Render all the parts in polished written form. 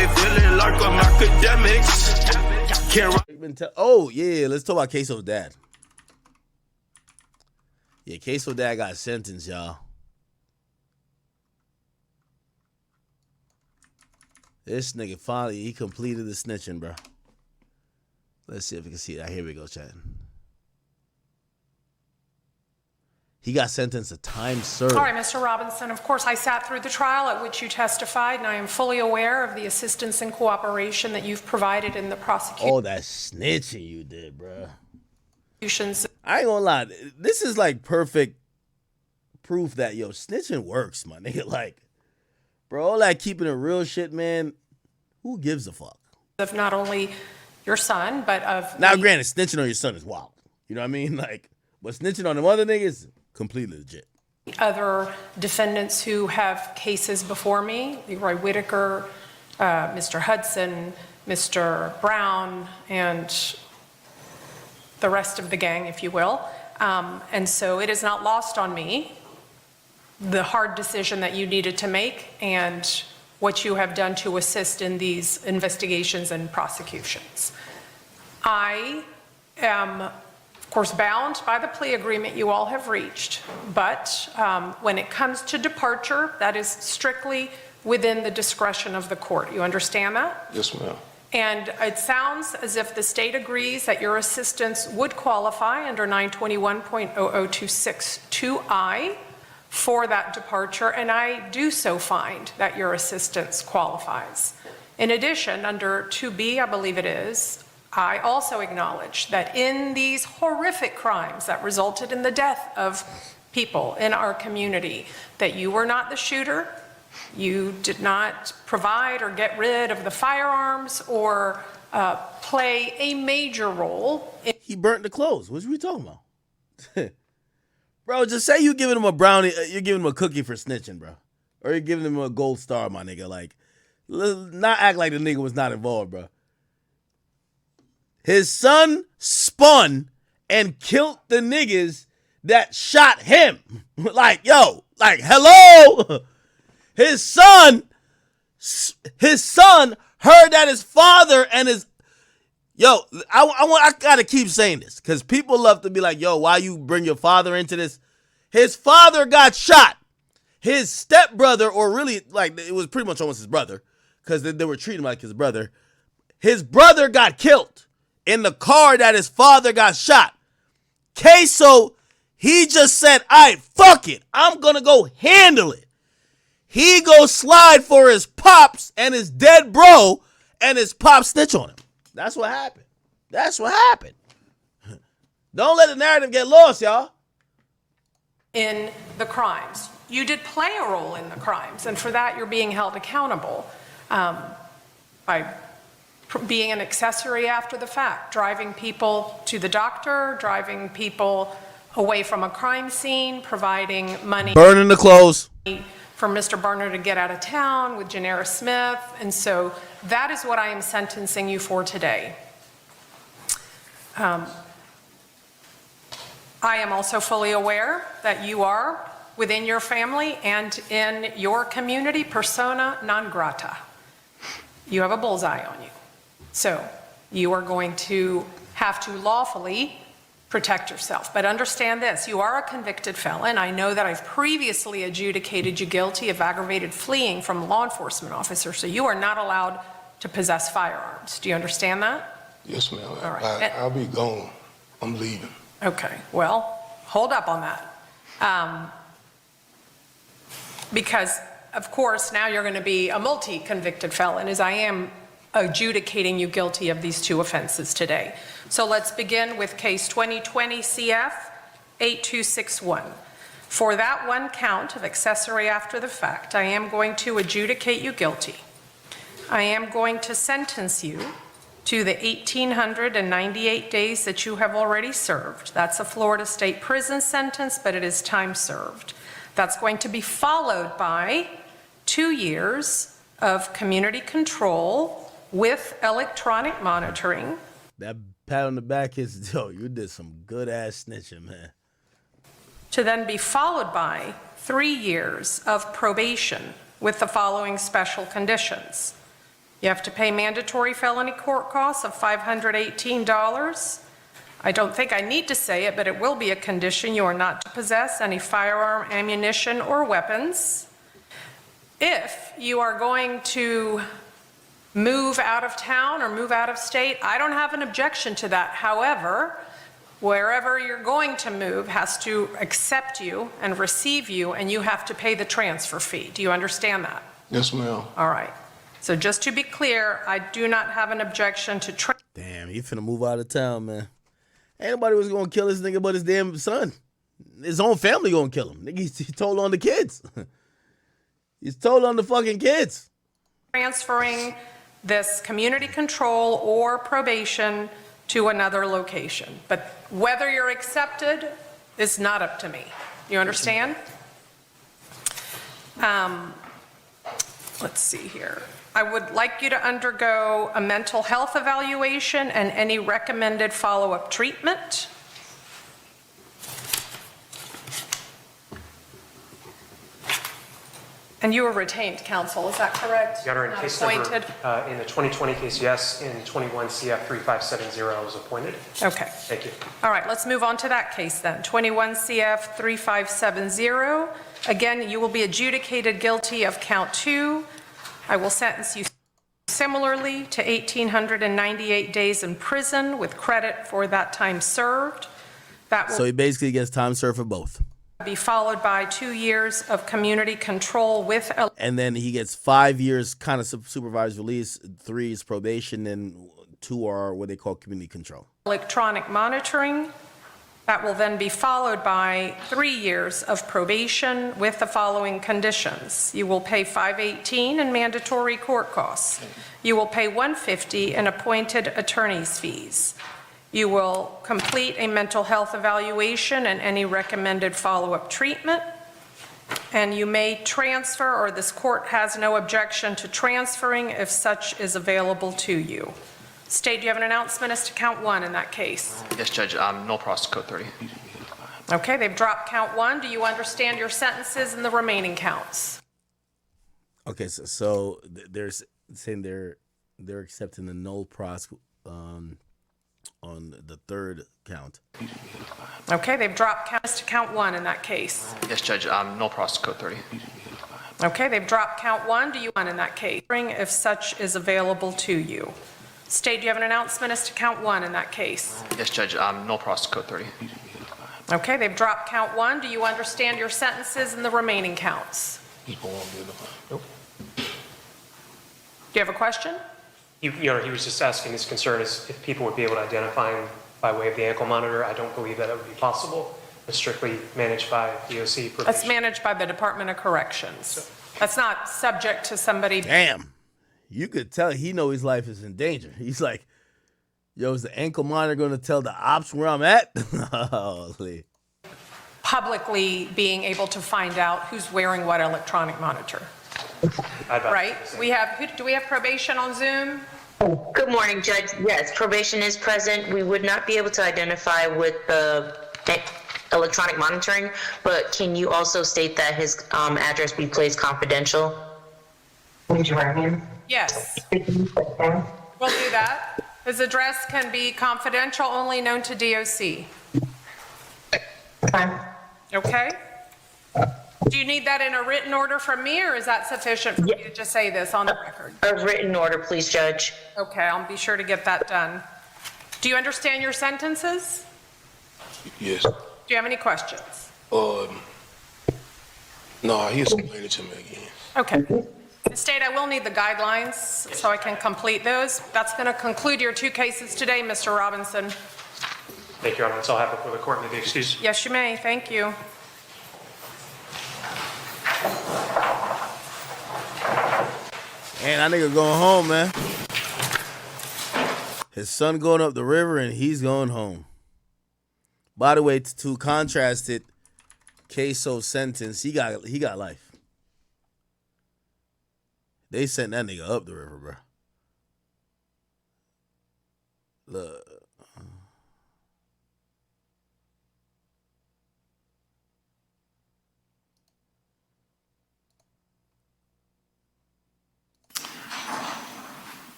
me feeling like I'm Akademiks. Oh, yeah, let's talk about Queso's dad. Yeah, Queso's dad got sentenced, y'all. This nigga finally, he completed the snitching, bro. Let's see if we can see that. Here we go, chat. He got sentenced to time served. All right, Mr. Robinson, of course, I sat through the trial at which you testified, and I am fully aware of the assistance and cooperation that you've provided in the prosecution. Oh, that snitching you did, bro. I ain't gonna lie. This is like perfect proof that, yo, snitching works, my nigga. Like, bro, all that keeping it real shit, man, who gives a fuck? Of not only your son, but of... Now, granted, snitching on your son is wild. You know what I mean? Like, but snitching on them other niggas, completely legit. Other defendants who have cases before me, Leroy Whitaker, Mr. Hudson, Mr. Brown, and the rest of the gang, if you will. And so it is not lost on me the hard decision that you needed to make and what you have done to assist in these investigations and prosecutions. I am, of course, bound by the plea agreement you all have reached, but when it comes to departure, that is strictly within the discretion of the court. You understand that? Yes, ma'am. And it sounds as if the state agrees that your assistance would qualify under 921.00262I for that departure, and I do so find that your assistance qualifies. In addition, under 2B, I believe it is, I also acknowledge that in these horrific crimes that resulted in the death of people in our community, that you were not the shooter, you did not provide or get rid of the firearms or play a major role. He burnt the clothes. What are we talking about? Bro, just say you giving him a brownie, you're giving him a cookie for snitching, bro. Or you're giving him a gold star, my nigga. Like, not act like the nigga was not involved, bro. His son spun and killed the niggas that shot him. Like, yo, like, hello? His son heard that his father and his... Yo, I gotta keep saying this, because people love to be like, yo, why you bring your father into this? His father got shot. His stepbrother, or really, like, it was pretty much almost his brother, because they were treating him like his brother. His brother got killed in the car that his father got shot. Ksoo, he just said, all right, fuck it. I'm gonna go handle it. He go slide for his pops and his dead bro, and his pop snitch on him. That's what happened. That's what happened. Don't let the narrative get lost, y'all. In the crimes. You did play a role in the crimes, and for that you're being held accountable by being an accessory after the fact, driving people to the doctor, driving people away from a crime scene, providing money. Burning the clothes. For Mr. Barner to get out of town with Janera Smith, and so that is what I am sentencing you for today. I am also fully aware that you are, within your family and in your community, persona non grata. You have a bullseye on you. So you are going to have to lawfully protect yourself. But understand this, you are a convicted felon. I know that I've previously adjudicated you guilty of aggravated fleeing from a law enforcement officer, so you are not allowed to possess firearms. Do you understand that? Yes, ma'am. All right. I'll be gone. I'm leaving. Okay, well, hold up on that. Because, of course, now you're going to be a multi-convicted felon, as I am adjudicating you guilty of these two offenses today. So let's begin with case 2020 CF 8261. For that one count of accessory after the fact, I am going to adjudicate you guilty. I am going to sentence you to the 1,898 days that you have already served. That's a Florida State prison sentence, but it is time served. That's going to be followed by 2 years of community control with electronic monitoring. That pat on the back is, yo, you did some good ass snitching, man. To then be followed by 3 years of probation with the following special conditions. You have to pay mandatory felony court costs of $518. I don't think I need to say it, but it will be a condition. You are not to possess any firearm, ammunition, or weapons. If you are going to move out of town or move out of state, I don't have an objection to that. However, wherever you're going to move has to accept you and receive you, and you have to pay the transfer fee. Do you understand that? Yes, ma'am. All right. So just to be clear, I do not have an objection to Damn, he finna move out of town, man. Ain't nobody was gonna kill this nigga but his damn son. His own family gonna kill him. Nigga, he told on the kids. He's told on the fucking kids. transferring this community control or probation to another location. But whether you're accepted is not up to me. You understand? Let's see here. I would like you to undergo a mental health evaluation and any recommended follow-up treatment. And you were retained counsel, is that correct? Your Honor, in Not case appointed? number, in the 2020 case, yes. In 21 CF 3570, I was appointed. Okay. Thank you. All right, let's move on to that case then. 21 CF 3570. Again, you will be adjudicated guilty of count 2. I will sentence you similarly to 1,898 days in prison with credit for that time served. That will So he basically gets time served for both. be followed by 2 years of community control with And then he gets 5 years kind of supervised release, 3 is probation, and 2 are what they call community control. electronic monitoring. That will then be followed by 3 years of probation with the following conditions. You will pay $518 in mandatory court costs. You will pay $150 in appointed attorney's fees. You will complete a mental health evaluation and any recommended follow-up treatment. And you may transfer, or this court has no objection to transferring if such is available to you. State, do you have an announcement as to count 1 in that case? Yes, Judge. Null pros code 30. Okay, they've dropped count 1. Do you understand your sentences and the remaining counts? Okay, so they're saying they're accepting the null pros on the 3rd count. Okay, they've dropped counts to count 1 in that case. Yes, Judge. Null pros code 30. Okay, they've dropped count 1. Do you want in that case? If such is available to you. State, do you have an announcement as to count 1 in that case? Yes, Judge. Null pros code 30. Okay, they've dropped count 1. Do you understand your sentences and the remaining counts? Nope. Do you have a question? Your Honor, he was just asking, his concern is if people would be able to identify him by way of the ankle monitor. I don't believe that would be possible. It's strictly managed by DOC probation. That's managed by the Department of Corrections. That's not subject to somebody. Damn. You could tell he know his life is in danger. He's like, yo, is the ankle monitor going to tell the ops where I'm at? Holy. Publicly being able to find out who's wearing what electronic monitor. Right? Do we have probation on Zoom? Good morning, Judge. Yes, probation is present. We would not be able to identify with the electronic monitoring, but can you also state that his address be placed confidential? Yes. We'll do that. His address can be confidential, only known to DOC. Okay? Do you need that in a written order from me, or is that sufficient for you to just say this on the record? A written order, please, Judge. Okay, I'll be sure to get that done. Do you understand your sentences? Yes. Do you have any questions? No, he explained it to me again. Okay. State, I will need the guidelines so I can complete those. That's going to conclude your 2 cases today, Mr. Robinson. Thank you, Your Honor. That's all I have before the court. May be excused. Yes, you may. Thank you. And that nigga going home, man. His son going up the river and he's going home. By the way, to contrast it, Ksoo sentence, he got life. They sent that nigga up the river, bro. Look.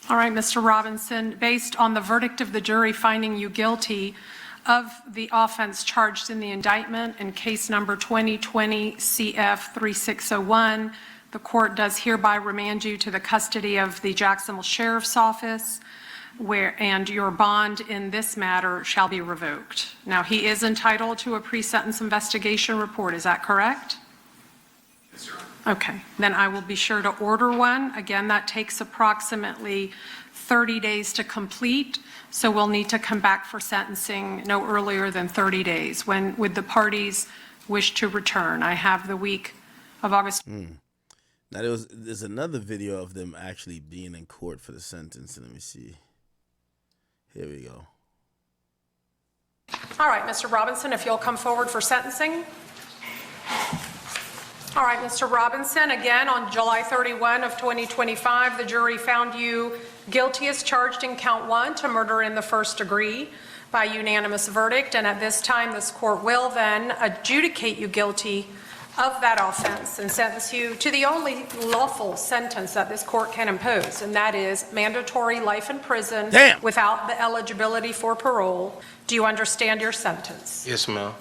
All right, Mr. Robinson, based on the verdict of the jury finding you guilty of the offense charged in the indictment in case number 2020 CF 3601, the court does hereby remand you to the custody of the Jacksonville Sheriff's Office, and your bond in this matter shall be revoked. Now, he is entitled to a pre-sentence investigation report, is that correct? Yes, Your Honor. Okay, then I will be sure to order one. Again, that takes approximately 30 days to complete, so we'll need to come back for sentencing no earlier than 30 days. When would the parties wish to return? I have the week of August. Now, there's another video of them actually being in court for the sentence. Let me see. Here we go. All right, Mr. Robinson, if you'll come forward for sentencing. All right, Mr. Robinson, again, on July 31 of 2025, the jury found you guilty as charged in count 1 to murder in the first degree by unanimous verdict. And at this time, this court will then adjudicate you guilty of that offense and sentence you to the only lawful sentence that this court can impose, and that is mandatory life in prison without the eligibility for parole. Do you understand your sentence? Yes, ma'am.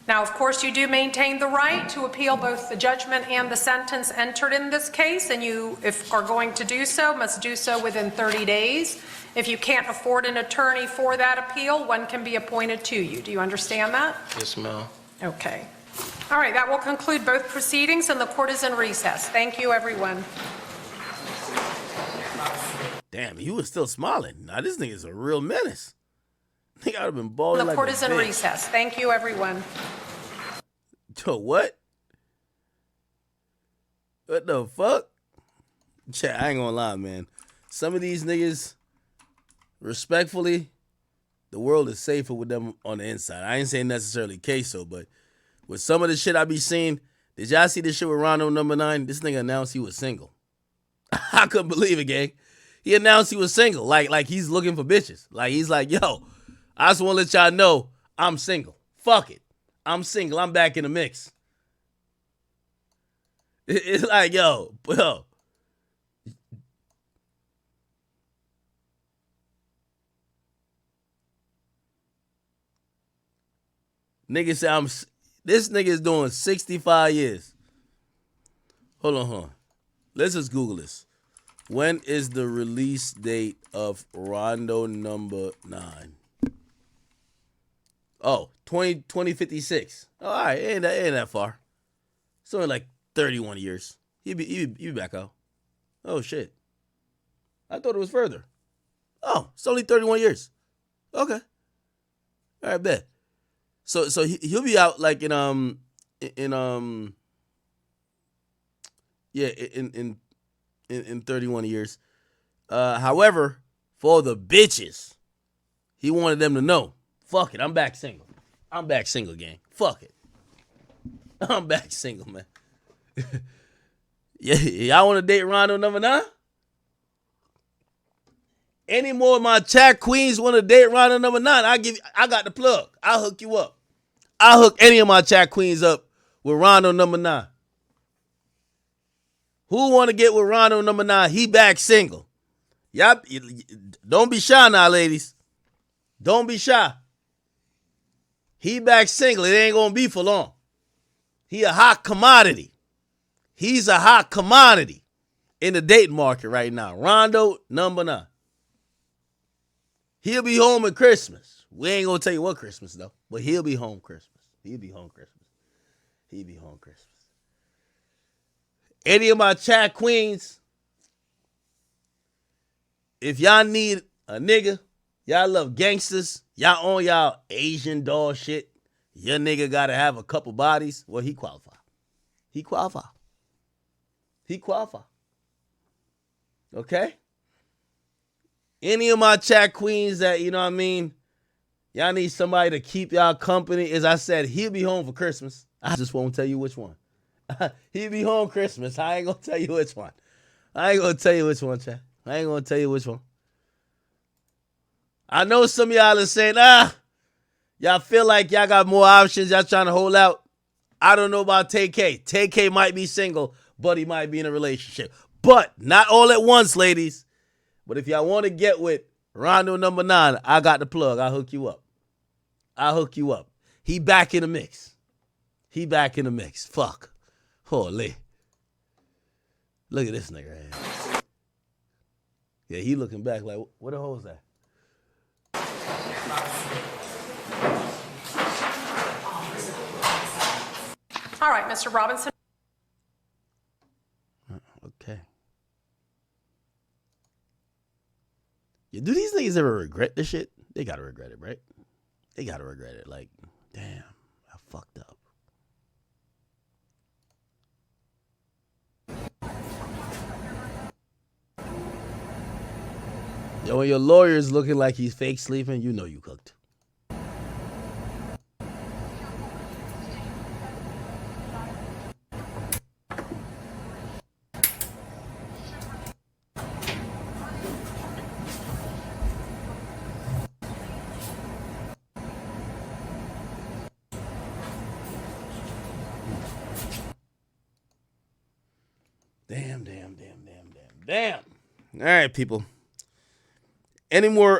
Now, of course, you do maintain the right to appeal both the judgment and the sentence entered in this case, and you, if are going to do so, must do so within 30 days. If you can't afford an attorney for that appeal, one can be appointed to you. Do you understand that? Yes, ma'am. Okay. All right, that will conclude both proceedings, and the court is in recess. Thank you, everyone. Damn, he was still smiling. Now, this nigga's a real menace. I think I'd have been balling The like court a is in bitch. recess. Thank you, everyone. Yo, what? What the fuck? Chat, I ain't gonna lie, man. Some of these niggas, respectfully, the world is safer with them on the inside. I ain't saying necessarily Queso, but with some of the shit I be seeing, did y'all see this shit with RondoNumbaNine? This nigga announced he was single. I couldn't believe it, gang. He announced he was single, like he's looking for bitches. Like he's like, yo, I just want to let y'all know I'm single. Fuck it. I'm single. I'm back in the mix. It's like, yo. Nigga say this nigga is doing 65 years. Hold on. Let's just Google this. When is the release date of RondoNumbaNine? Oh, 2056. Oh, all right, ain't that far. It's only like 31 years. He'd be back out. Oh, shit. I thought it was further. Oh, it's only 31 years. Okay. All right, bet. So he'll be out like in 31 years. However, for the bitches, he wanted them to know. Fuck it, I'm back single. I'm back single, gang. Fuck it. I'm back single, man. Yeah, y'all want to date RondoNumbaNine? Any more of my chat queens want to date RondoNumbaNine? I got the plug. I'll hook you up. I'll hook any of my chat queens up with RondoNumbaNine. Who want to get with RondoNumbaNine? He back single. Y'all, don't be shy now, ladies. Don't be shy. He back single. It ain't gonna be for long. He a hot commodity. He's a hot commodity in the dating market right now. RondoNumbaNine. He'll be home at Christmas. We ain't gonna tell you what Christmas though, but he'll be home Christmas. He'll be home Christmas. He'll be home Christmas. Any of my chat queens, if y'all need a nigga, y'all love gangsters, y'all on y'all Asian doll shit, your nigga gotta have a couple bodies, well, he qualify. He qualify. He qualify. Okay? Any of my chat queens that, you know what I mean, y'all need somebody to keep y'all company. As I said, he'll be home for Christmas. I just won't tell you which one. He'll be home Christmas. I ain't gonna tell you which one. I ain't gonna tell you which one, chat. I ain't gonna tell you which one. I know some of y'all are saying, y'all feel like y'all got more options. Y'all trying to hold out. I don't know about TK. TK might be single, but he might be in a relationship. But not all at once, ladies. But if y'all want to get with RondoNumbaNine, I got the plug. I'll hook you up. He back in the mix. Fuck. Holy. Look at this nigga. Yeah, he looking back like, what the hell is that? All right, Mr. Robinson. Okay. Yeah, do these niggas ever regret this shit? They gotta regret it, right? They gotta regret it. Like, damn, I fucked up. Yo, when your lawyer's looking like he's fake sleeping, you know you cooked. Damn. All right, people. Any more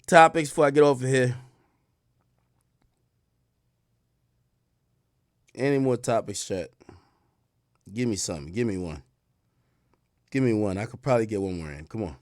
topics before I get over here? Any more topics, chat? Give me something. Give me one. I could probably get one more in. Come on.